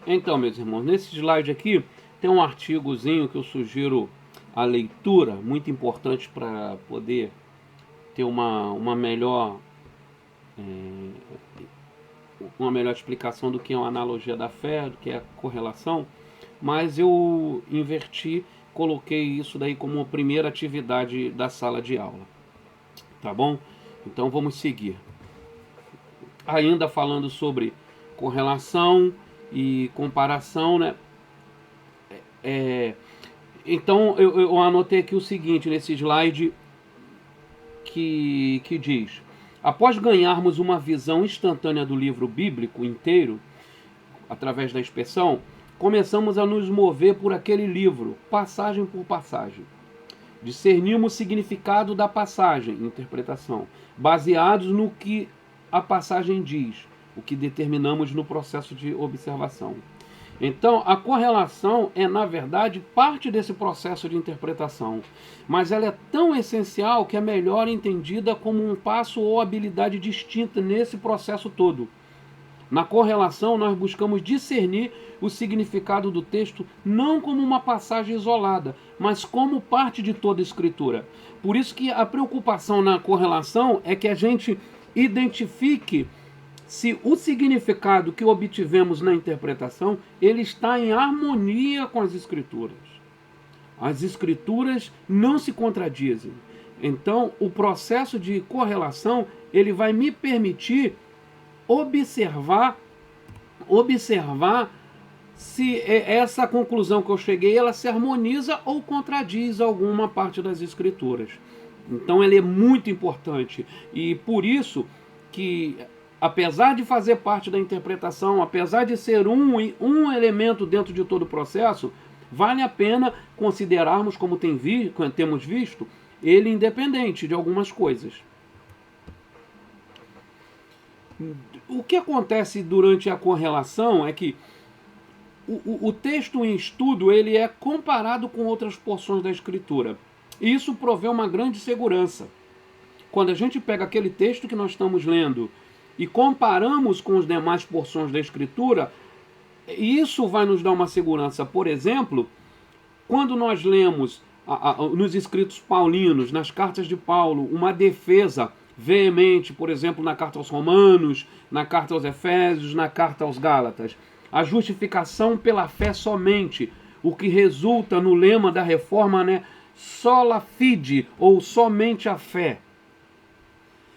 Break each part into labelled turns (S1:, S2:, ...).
S1: Então, meus irmãos, nesse slide aqui tem um artigozinho que eu sugiro a leitura, muito importante para poder ter uma melhor explicação do que é uma analogia da fé, do que é a correlação, mas eu inverti, coloquei isso daí como a primeira atividade da sala de aula, tá bom? Então vamos seguir. Ainda falando sobre correlação e comparação, né? Então eu anotei aqui o seguinte nesse slide que diz: após ganharmos uma visão instantânea do livro bíblico inteiro, através da inspeção, começamos a nos mover por aquele livro, passagem por passagem. Discernimos o significado da passagem, interpretação, baseados no que a passagem diz, o que determinamos no processo de observação. Então, a correlação é, na verdade, parte desse processo de interpretação, mas ela é tão essencial que é melhor entendida como um passo ou habilidade distinta nesse processo todo. Na correlação, nós buscamos discernir o significado do texto não como uma passagem isolada, mas como parte de toda a escritura. Por isso que a preocupação na correlação é que a gente identifique se o significado que obtivemos na interpretação ele está em harmonia com as escrituras. As escrituras não se contradizem. Então, o processo de correlação ele vai me permitir observar se essa conclusão que eu cheguei ela se harmoniza ou contradiz alguma parte das escrituras. Então ele é muito importante e por isso que, apesar de fazer parte da interpretação, apesar de ser um elemento dentro de todo o processo, vale a pena considerarmos, como temos visto, ele independente de algumas coisas. O que acontece durante a correlação é que o texto em estudo ele é comparado com outras porções da escritura. E isso provê uma grande segurança. Quando a gente pega aquele texto que nós estamos lendo e comparamos com as demais porções da escritura, isso vai nos dar uma segurança. Por exemplo, quando nós lemos nos escritos paulinos, nas cartas de Paulo, uma defesa veemente, por exemplo, na carta aos Romanos, na carta aos Efésios, na carta aos Gálatas, a justificação pela fé somente, o que resulta no lema da reforma, né? Sola fide, ou somente a fé.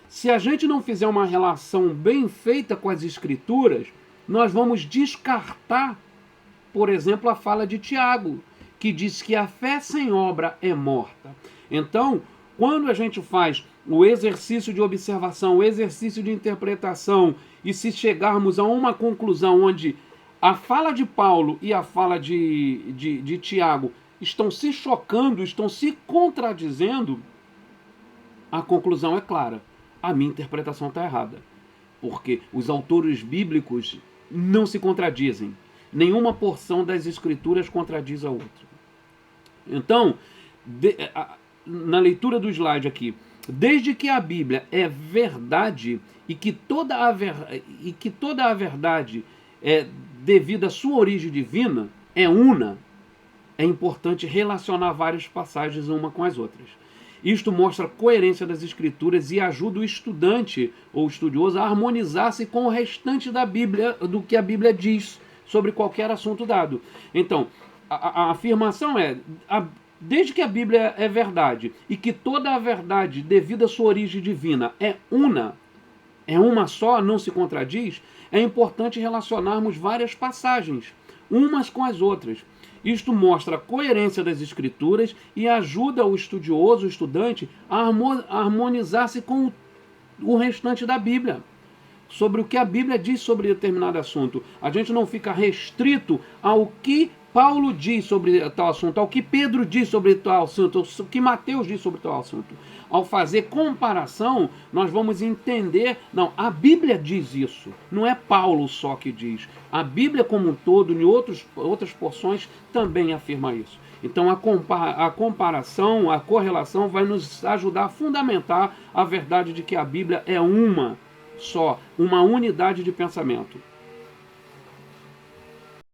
S1: Se a gente não fizer uma relação bem feita com as escrituras, nós vamos descartar, por exemplo, a fala de Tiago, que diz que a fé sem obra é morta. Então, quando a gente faz o exercício de observação, o exercício de interpretação, e se chegarmos a uma conclusão onde a fala de Paulo e a fala de Tiago estão se chocando, estão se contradizendo, a conclusão é clara. A minha interpretação está errada. Porque os autores bíblicos não se contradizem. Nenhuma porção das escrituras contradiz a outra. Então, na leitura do slide aqui, desde que a Bíblia é verdade e que toda a verdade é devido à sua origem divina, é una, é importante relacionar várias passagens uma com as outras. Isto mostra a coerência das escrituras e ajuda o estudante ou estudioso a harmonizar-se com o restante da Bíblia, do que a Bíblia diz sobre qualquer assunto dado. Então, a afirmação é, desde que a Bíblia é verdade e que toda a verdade devido à sua origem divina é una, é uma só, não se contradiz, é importante relacionarmos várias passagens, umas com as outras. Isto mostra a coerência das escrituras e ajuda o estudioso, o estudante, a harmonizar-se com o restante da Bíblia, sobre o que a Bíblia diz sobre determinado assunto. A gente não fica restrito ao que Paulo diz sobre tal assunto, ao que Pedro diz sobre tal assunto, o que Mateus diz sobre tal assunto. Ao fazer comparação, nós vamos entender, não, a Bíblia diz isso, não é Paulo só que diz. A Bíblia como um todo, em outras porções, também afirma isso. Então a comparação, a correlação vai nos ajudar a fundamentar a verdade de que a Bíblia é uma só, uma unidade de pensamento.